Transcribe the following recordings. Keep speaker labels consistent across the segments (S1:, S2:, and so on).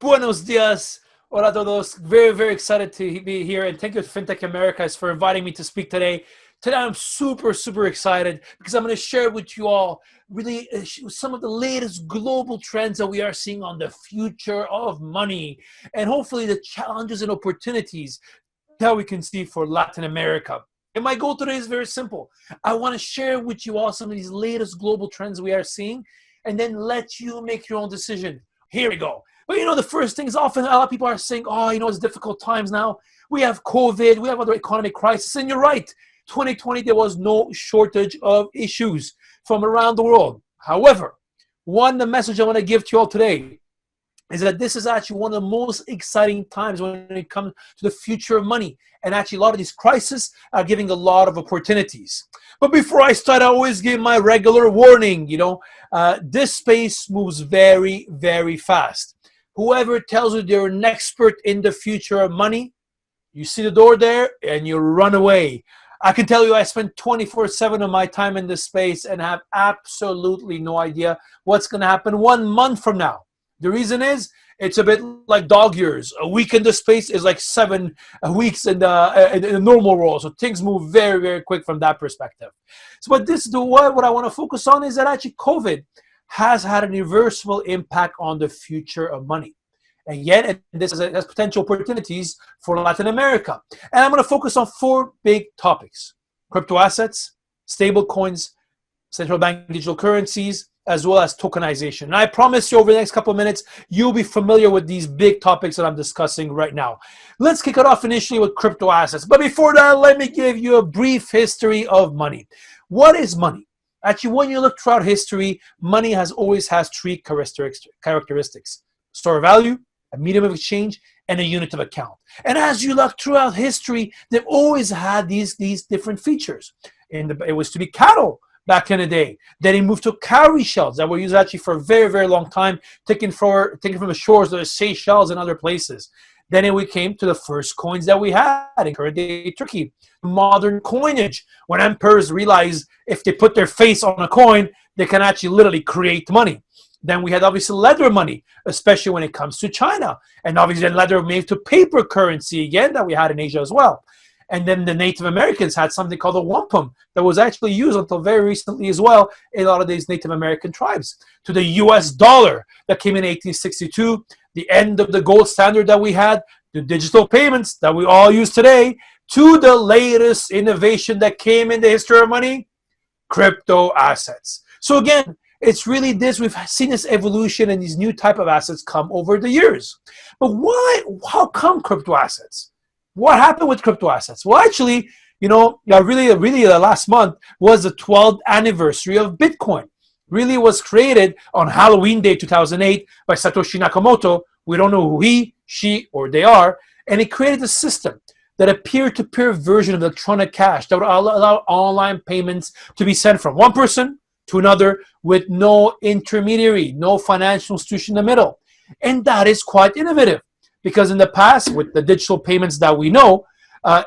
S1: Buenos dias. Hola a todos. Very, very excited to be here. And thank you to Fintech Americas for inviting me to speak today. Today, I'm super, super excited because I'm going to share with you all really some of the latest global trends that we are seeing on the future of money and hopefully the challenges and opportunities that we can see for Latin America. And my goal today is very simple. I want to share with you all some of these latest global trends we are seeing and then let you make your own decision. Here we go. But you know, the first thing is often a lot of people are saying, oh, you know, it's difficult times now. We have COVID, we have other economic crisis, and you're right. 2020, there was no shortage of issues from around the world. However, the message I want to give to you all today is that this is actually one of the most exciting times when it comes to the future of money. And actually, a lot of these crises are giving a lot of opportunities. But before I start, I always give my regular warning. You know, this space moves very, very fast. Whoever tells you they're an expert in the future of money, you see the door there and you run away. I can tell you I spend 24/7 of my time in this space and have absolutely no idea what's going to happen 1 month from now. The reason is it's a bit like dog years. A week in the space is like 7 weeks in the normal world. So things move very, very quick from that perspective. So, but what I want to focus on is that actually COVID has had an irreversible impact on the future of money. And yet, this has potential opportunities for Latin America. And I'm going to focus on 4 big topics: crypto assets, stable coins, central bank digital currencies, as well as tokenization. And I promise you over the next couple of minutes, you'll be familiar with these big topics that I'm discussing right now. Let's kick it off initially with crypto assets. But before that, let me give you a brief history of money. What is money? Actually, when you look throughout history, money always has 3 characteristics: store of value, a medium of exchange, and a unit of account. And as you look throughout history, they've always had these different features. It was to be cattle back in the day. Then it moved to cowrie shells that were used actually for a very, very long time, taken from the shores of the Seychelles and other places. Then we came to the first coins that we had in current day Turkey. Modern coinage, when emperors realized if they put their face on a coin, they can actually literally create money. Then we had obviously leather money, especially when it comes to China. And obviously then leather moved to paper currency again that we had in Asia as well. And then the Native Americans had something called a wampum that was actually used until very recently as well in a lot of these Native American tribes. To the US dollar that came in 1862, the end of the gold standard that we had, the digital payments that we all use today, to the latest innovation that came in the history of money, crypto assets. So again, it's really this, we've seen this evolution and these new type of assets come over the years. But how come crypto assets? What happened with crypto assets? Well, actually, you know, really last month was the 12th anniversary of Bitcoin. Really was created on Halloween Day 2008 by Satoshi Nakamoto. We don't know who he, she, or they are. And he created a system that a peer-to-peer version of electronic cash that would allow online payments to be sent from one person to another with no intermediary, no financial institution in the middle. And that is quite innovative because in the past, with the digital payments that we know,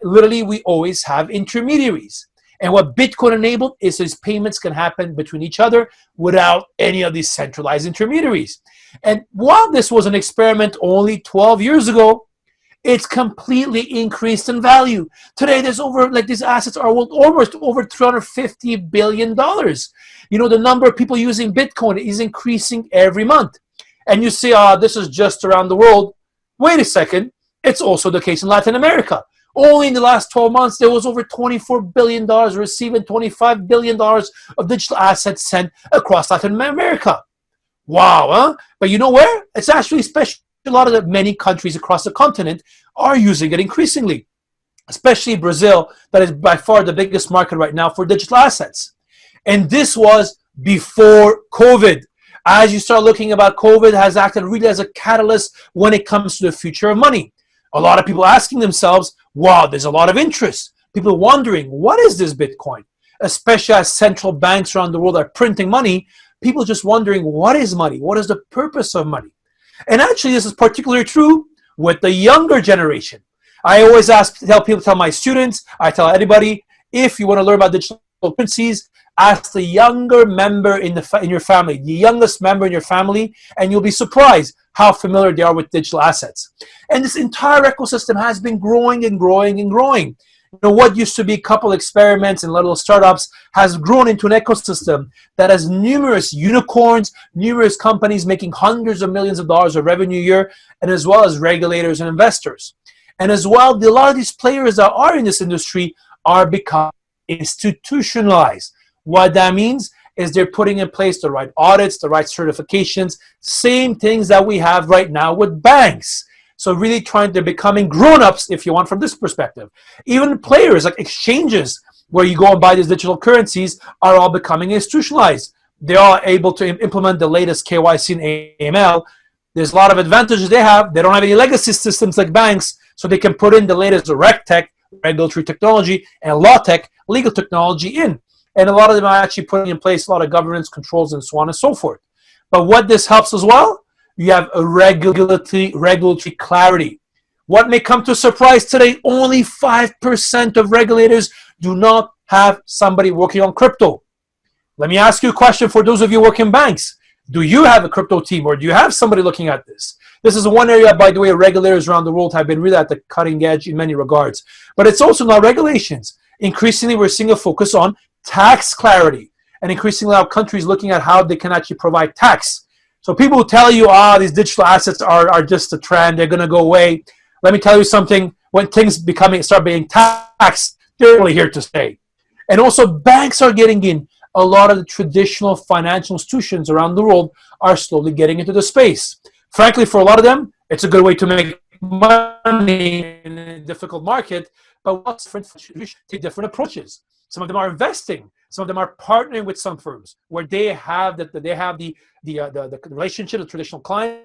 S1: literally we always have intermediaries. And what Bitcoin enabled is these payments can happen between each other without any of these centralized intermediaries. And while this was an experiment only 12 years ago, it's completely increased in value. Today, these assets are worth almost over $350 billion. You know, the number of people using Bitcoin is increasing every month. And you say, this is just around the world. Wait a second. It's also the case in Latin America. Only in the last 12 months, there was over $24 billion receiving $25 billion of digital assets sent across Latin America. Wow, huh? But you know where? It's actually especially a lot of the many countries across the continent are using it increasingly, especially Brazil, that is by far the biggest market right now for digital assets. And this was before COVID. As you start looking about, COVID has acted really as a catalyst when it comes to the future of money. A lot of people asking themselves, wow, there's a lot of interest. People wondering, what is this Bitcoin? Especially as central banks around the world are printing money, people just wondering, what is money? What is the purpose of money? And actually, this is particularly true with the younger generation. I always tell my students, I tell anybody, if you want to learn about digital currencies, ask the younger member in your family, the youngest member in your family, and you'll be surprised. how familiar they are with digital assets. And this entire ecosystem has been growing and growing and growing. You know, what used to be a couple experiments and little startups has grown into an ecosystem that has numerous unicorns, numerous companies making hundreds of millions of dollars of revenue a year, and as well as regulators and investors. And as well, a lot of these players that are in this industry are becoming institutionalized. What that means is they're putting in place the right audits, the right certifications, same things that we have right now with banks. So really they're becoming grown-ups, if you want, from this perspective. Even players like exchanges, where you go and buy these digital currencies, are all becoming institutionalized. They're all able to implement the latest KYC and AML. There's a lot of advantages they have. They don't have any legacy systems like banks, so they can put in the latest RegTech, regulatory technology, and LawTech, legal technology in. And a lot of them are actually putting in place a lot of governance controls and so on and so forth. But what this helps as well, you have a regulatory clarity. What may come to a surprise today, only 5% of regulators do not have somebody working on crypto. Let me ask you a question for those of you working in banks. Do you have a crypto team, or do you have somebody looking at this? This is one area, by the way, regulators around the world have been really at the cutting edge in many regards. But it's also not regulations. Increasingly, we're seeing a focus on tax clarity, and increasingly our countries looking at how they can actually provide tax. So people who tell you, these digital assets are just a trend, they're going to go away. Let me tell you something, when things start being taxed, they're really here to stay. And also banks are getting in. A lot of the traditional financial institutions around the world are slowly getting into the space. Frankly, for a lot of them, it's a good way to make money in a difficult market, but what's different, take different approaches. Some of them are investing. Some of them are partnering with some firms where they have the relationship with traditional client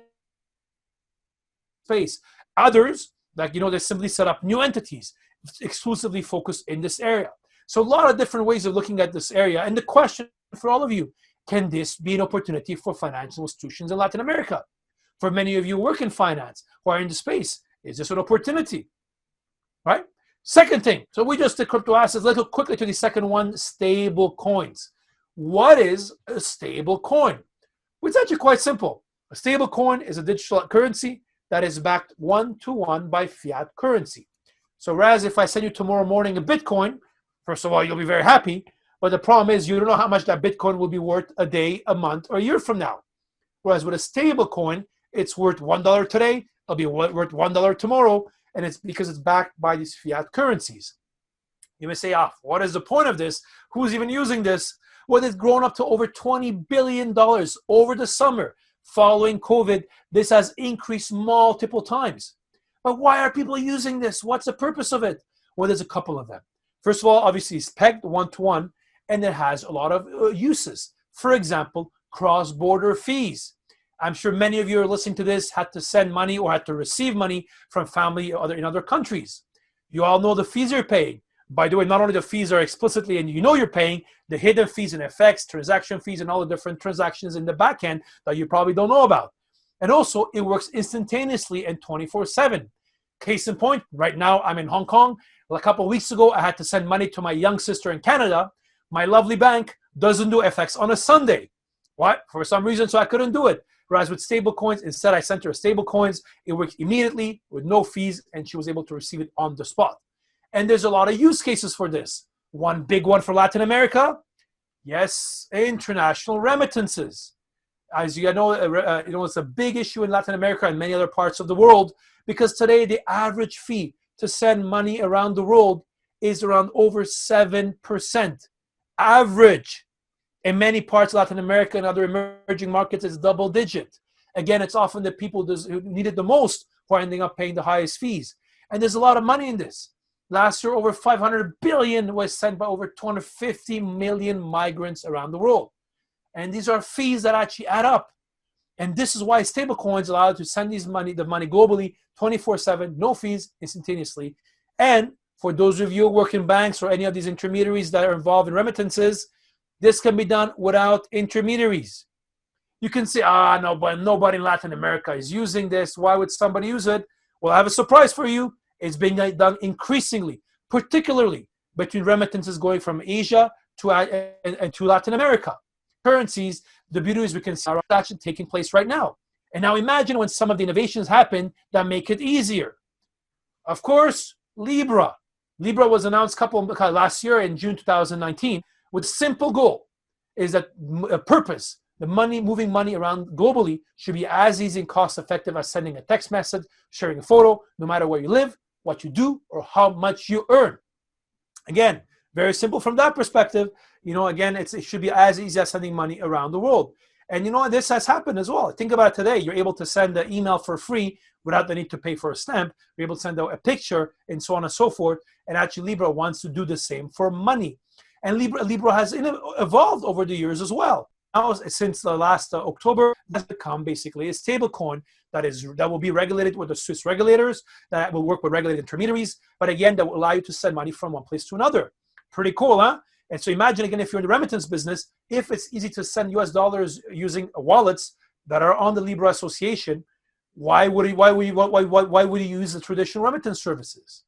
S1: space. Others, like, they simply set up new entities exclusively focused in this area. So a lot of different ways of looking at this area. And the question for all of you, can this be an opportunity for financial institutions in Latin America? For many of you who work in finance, who are in the space, is this an opportunity? Right? Second thing, so we just did crypto assets. Let's go quickly to the second one, stable coins. What is a stable coin? Well, it's actually quite simple. A stable coin is a digital currency that is backed one-to-one by fiat currency. So whereas if I send you tomorrow morning a Bitcoin, first of all, you'll be very happy. But the problem is you don't know how much that Bitcoin will be worth a day, a month, or a year from now. Whereas with a stable coin, it's worth $1 today, it'll be worth $1 tomorrow, and it's because it's backed by these fiat currencies. You may say, what is the point of this? Who's even using this? Well, it's grown up to over $20 billion over the summer. Following COVID, this has increased multiple times. But why are people using this? What's the purpose of it? Well, there's a couple of them. First of all, obviously, it's pegged one-to-one, and it has a lot of uses. For example, cross-border fees. I'm sure many of you are listening to this had to send money or had to receive money from family or in other countries. You all know the fees you're paying. By the way, not only the fees are explicitly, and you're paying, the hidden fees and FX, transaction fees, and all the different transactions in the back end that you probably don't know about. And also, it works instantaneously and 24/7. Case in point, right now I'm in Hong Kong. A couple of weeks ago, I had to send money to my young sister in Canada. My lovely bank doesn't do FX on a Sunday. What? For some reason, so I couldn't do it. Whereas with stable coins, instead I sent her stable coins. It worked immediately with no fees, and she was able to receive it on the spot. And there's a lot of use cases for this. One big one for Latin America, yes, international remittances. As you know, it's a big issue in Latin America and many other parts of the world, because today the average fee to send money around the world is around over 7%. Average. In many parts of Latin America and other emerging markets, it's double digit. Again, it's often the people who need it the most who are ending up paying the highest fees. And there's a lot of money in this. Last year, over 500 billion was sent by over 250 million migrants around the world. And these are fees that actually add up. And this is why stablecoins allow you to send the money globally, 24/7, no fees, instantaneously. And for those of you who work in banks or any of these intermediaries that are involved in remittances, this can be done without intermediaries. You can say, no, but nobody in Latin America is using this. Why would somebody use it? Well, I have a surprise for you. It's being done increasingly, particularly between remittances going from Asia to Latin America. Currencies, the beauty is we can see are actually taking place right now. And now imagine when some of the innovations happen that make it easier. Of course, Libra. Libra was announced last year in June 2019 with a simple goal, is that a purpose, the money, moving money around globally should be as easy and cost effective as sending a text message, sharing a photo, no matter where you live, what you do, or how much you earn. Again, very simple from that perspective. Again, it should be as easy as sending money around the world. And this has happened as well. Think about it today. You're able to send an email for free without the need to pay for a stamp. You're able to send out a picture and so on and so forth. And actually Libra wants to do the same for money. And Libra has evolved over the years as well. Now, since the last October, has become basically a stable coin that will be regulated with the Swiss regulators, that will work with regulated intermediaries, but again, that will allow you to send money from one place to another. Pretty cool, huh? And so imagine again, if you're in the remittance business, if it's easy to send US dollars using wallets that are on the Libra Association, why would you use the traditional remittance services?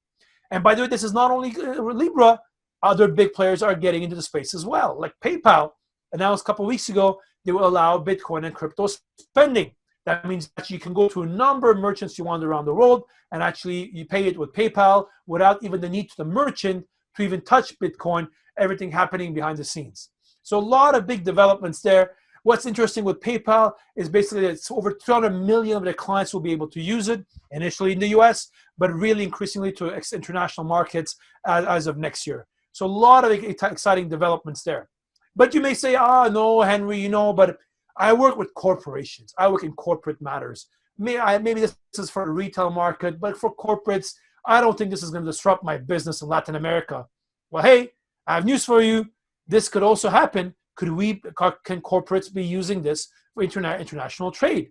S1: And by the way, this is not only Libra, other big players are getting into the space as well. Like PayPal announced a couple of weeks ago, they will allow Bitcoin and crypto spending. That means that you can go to a number of merchants you want around the world, and actually you pay it with PayPal without even the need to the merchant to even touch Bitcoin, everything happening behind the scenes. So a lot of big developments there. What's interesting with PayPal is basically that it's over 200 million of their clients will be able to use it, initially in the US, but really increasingly to international markets as of next year. So a lot of exciting developments there. But you may say, no, Henry, but I work with corporations. I work in corporate matters. Maybe this is for the retail market, but for corporates, I don't think this is going to disrupt my business in Latin America. Well, hey, I have news for you. This could also happen. Can corporates be using this for international trade?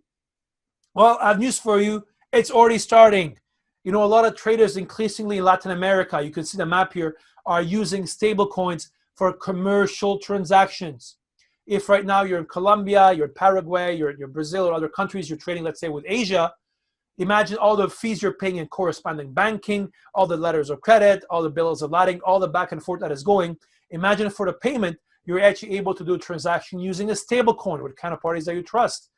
S1: Well, I have news for you. It's already starting. A lot of traders increasingly in Latin America, you can see the map here, are using stable coins for commercial transactions. If right now you're in Colombia, you're in Paraguay, you're in Brazil or other countries, you're trading, let's say, with Asia, imagine all the fees you're paying in corresponding banking, all the letters of credit, all the bills of lading, all the back and forth that is going. Imagine for the payment, you're actually able to do a transaction using a stable coin with counterparties that you trust.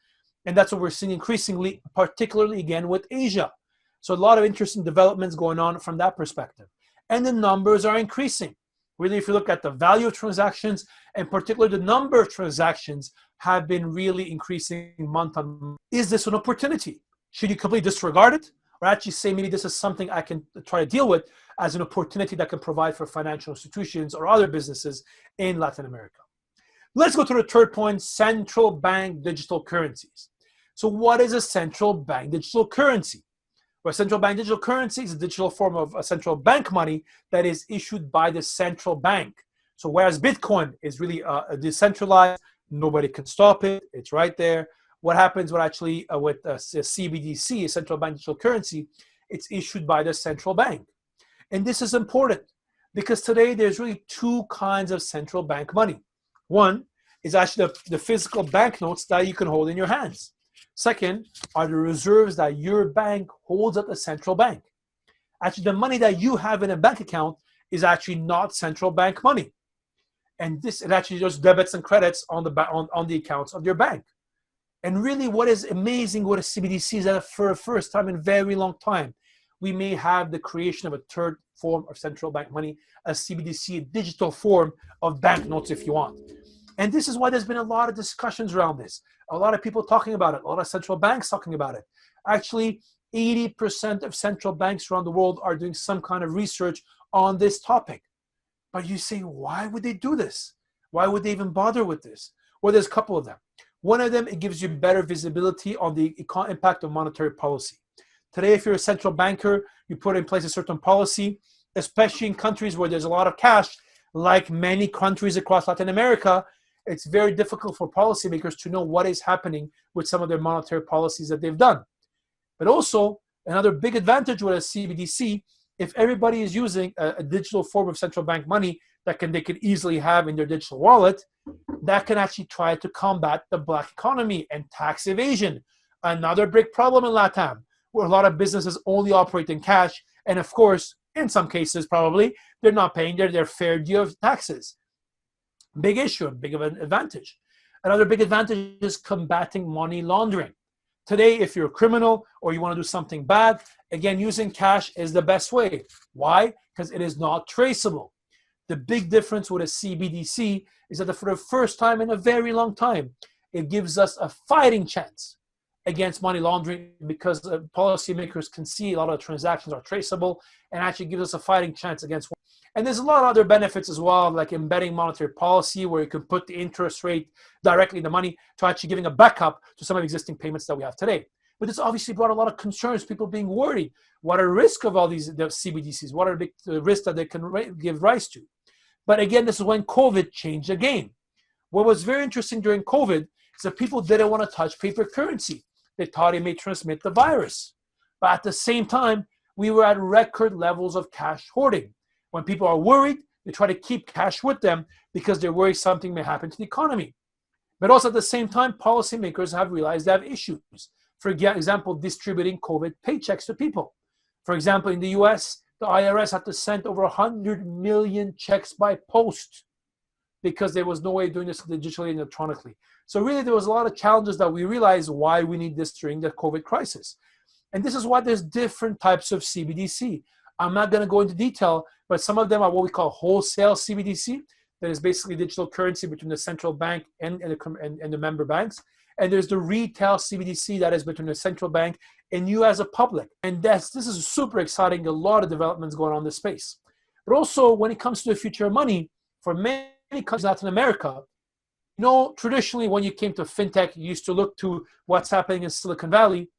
S1: And that's what we're seeing increasingly, particularly again with Asia. So a lot of interesting developments going on from that perspective. And the numbers are increasing. Really, if you look at the value of transactions, and particularly the number of transactions have been really increasing month on month. Is this an opportunity? Should you completely disregard it? Or actually say, maybe this is something I can try to deal with as an opportunity that can provide for financial institutions or other businesses in Latin America. Let's go to the third point, central bank digital currencies. So what is a central bank digital currency? Well, central bank digital currency is a digital form of a central bank money that is issued by the central bank. So whereas Bitcoin is really decentralized, nobody can stop it, it's right there. What happens with Cbdc, a central bank digital currency, it's issued by the central bank. And this is important because today there's really two kinds of central bank money. One is actually the physical banknotes that you can hold in your hands. Second are the reserves that your bank holds at the central bank. Actually, the money that you have in a bank account is actually not central bank money. And it actually just debits and credits on the accounts of your bank. And really what is amazing with a CBDC is that for the first time in a very long time, we may have the creation of a third form of central bank money, a CBDC, a digital form of banknotes if you want. And this is why there's been a lot of discussions around this. A lot of people talking about it, a lot of central banks talking about it. Actually, 80% of central banks around the world are doing some kind of research on this topic. But you say, why would they do this? Why would they even bother with this? Well, there's a couple of them. One of them, it gives you better visibility on the impact of monetary policy. Today, if you're a central banker, you put in place a certain policy, especially in countries where there's a lot of cash, like many countries across Latin America, it's very difficult for policymakers to know what is happening with some of their monetary policies that they've done. But also, another big advantage with a CBDC, if everybody is using a digital form of central bank money that they can easily have in their digital wallet, that can actually try to combat the black economy and tax evasion. Another big problem in LATAM, where a lot of businesses only operate in cash, and of course, in some cases probably, they're not paying their fair due of taxes. Big issue, big of an advantage. Another big advantage is combating money laundering. Today, if you're a criminal or you want to do something bad, again, using cash is the best way. Why? Because it is not traceable. The big difference with a CBDC is that for the first time in a very long time, it gives us a fighting chance against money laundering, because policymakers can see a lot of transactions are traceable, and actually gives us a fighting chance against. And there's a lot of other benefits as well, like embedding monetary policy, where you can put the interest rate directly in the money to actually giving a backup to some of the existing payments that we have today. But it's obviously brought a lot of concerns, people being worried. What are the risks of all these CBDCs? What are the risks that they can give rise to? But again, this is when COVID changed the game. What was very interesting during COVID is that people didn't want to touch paper currency. They thought it may transmit the virus. But at the same time, we were at record levels of cash hoarding. When people are worried, they try to keep cash with them because they're worried something may happen to the economy. But also at the same time, policymakers have realized they have issues. For example, distributing COVID paychecks to people. For example, in the US, the IRS had to send over 100 million checks by post because there was no way of doing this digitally and electronically. So really, there was a lot of challenges that we realized why we need this during the COVID crisis. And this is why there's different types of CBDC. I'm not going to go into detail, but some of them are what we call wholesale CBDC. That is basically digital currency between the central bank and the member banks. And there's the retail CBDC that is between the central bank and you as a public. And this is super exciting. A lot of developments going on in this space. But also when it comes to the future of money, for many countries in Latin America, you know, traditionally when you came to fintech, you used to look to what's happening in Silicon Valley.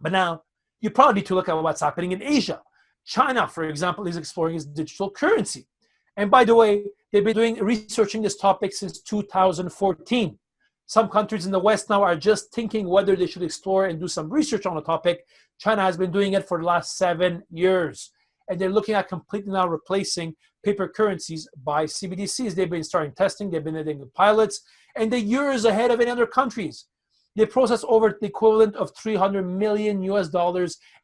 S1: But now you probably need to look at what's happening in Asia. China, for example, is exploring its digital currency. And by the way, they've been researching this topic since 2014. Some countries in the West now are just thinking whether they should explore and do some research on the topic. China has been doing it for the last 7 years. And they're looking at completely now replacing paper currencies by CBDCs. They've been starting testing, they've been doing pilots, and they're years ahead of any other countries. They process over the equivalent of $300 million US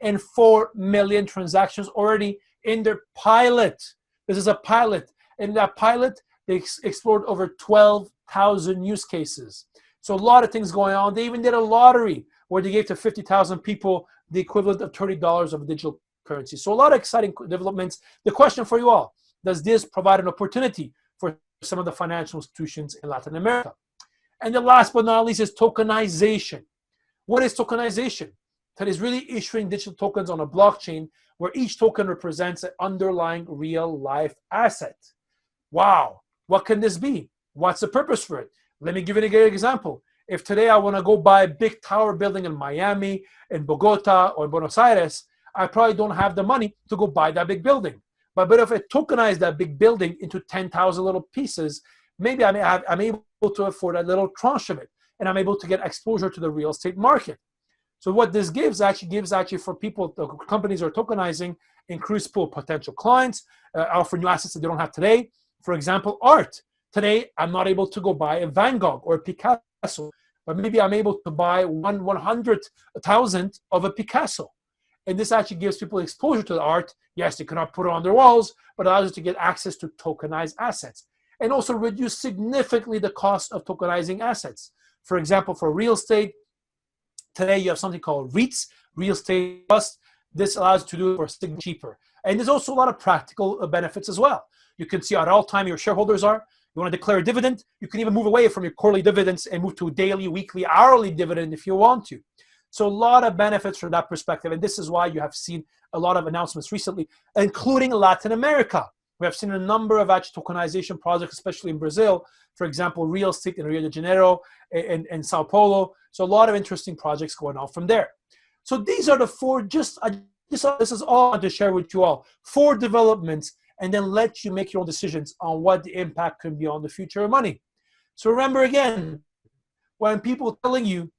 S1: and 4 million transactions already in their pilot. This is a pilot. In that pilot, they explored over 12,000 use cases. So a lot of things going on. They even did a lottery where they gave to 50,000 people the equivalent of $30 of digital currency. So a lot of exciting developments. The question for you all, does this provide an opportunity for some of the financial institutions in Latin America? And the last but not least is tokenization. What is tokenization? That is really issuing digital tokens on a blockchain where each token represents an underlying real life asset. Wow, what can this be? What's the purpose for it? Let me give you a good example. If today I want to go buy a big tower building in Miami, in Bogota, or Buenos Aires, I probably don't have the money to go buy that big building. But if I tokenize that big building into 10,000 little pieces, maybe I'm able to afford a little tranche of it, and I'm able to get exposure to the real estate market. So what this gives for people, the companies are tokenizing, increased pool of potential clients, offer new assets that they don't have today. For example, art. Today, I'm not able to go buy a Van Gogh or a Picasso, but maybe I'm able to buy 100,000 of a Picasso. And this actually gives people exposure to the art. Yes, they cannot put it on their walls, but allows you to get access to tokenized assets. And also reduce significantly the cost of tokenizing assets. For example, for real estate, today you have something called REITs, real estate trust. This allows you to do it for significantly cheaper. And there's also a lot of practical benefits as well. You can see at all time your shareholders are. You want to declare a dividend, you can even move away from your quarterly dividends and move to a daily, weekly, hourly dividend if you want to. So a lot of benefits from that perspective. And this is why you have seen a lot of announcements recently, including Latin America. We have seen a number of actual tokenization projects, especially in Brazil. For example, real estate in Rio de Janeiro and Sao Paulo. So a lot of interesting projects going on from there. So these are the four, this is all I want to share with you all. 4 developments, and then let you make your own decisions on what the impact can be on the future of money. So remember again, when people are telling you,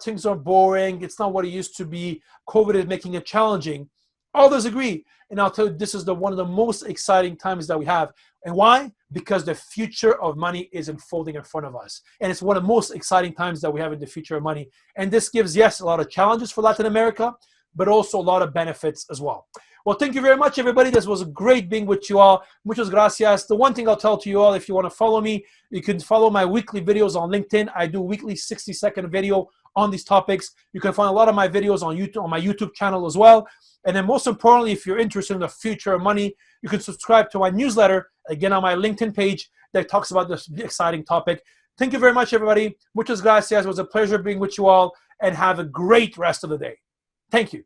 S1: things are boring, it's not what it used to be, COVID is making it challenging, others agree. And I'll tell you, this is one of the most exciting times that we have. And why? Because the future of money is unfolding in front of us. And it's one of the most exciting times that we have in the future of money. And this gives, yes, a lot of challenges for Latin America, but also a lot of benefits as well. Well, thank you very much, everybody. This was great being with you all. Muchas gracias. The one thing I'll tell to you all, if you want to follow me, you can follow my weekly videos on LinkedIn. I do weekly 60-second video on these topics. You can find a lot of my videos on YouTube, on my YouTube channel as well. And then most importantly, if you're interested in the future of money, you can subscribe to my newsletter, again, on my LinkedIn page that talks about this exciting topic. Thank you very much, everybody. Muchas gracias. It was a pleasure being with you all, and have a great rest of the day. Thank you.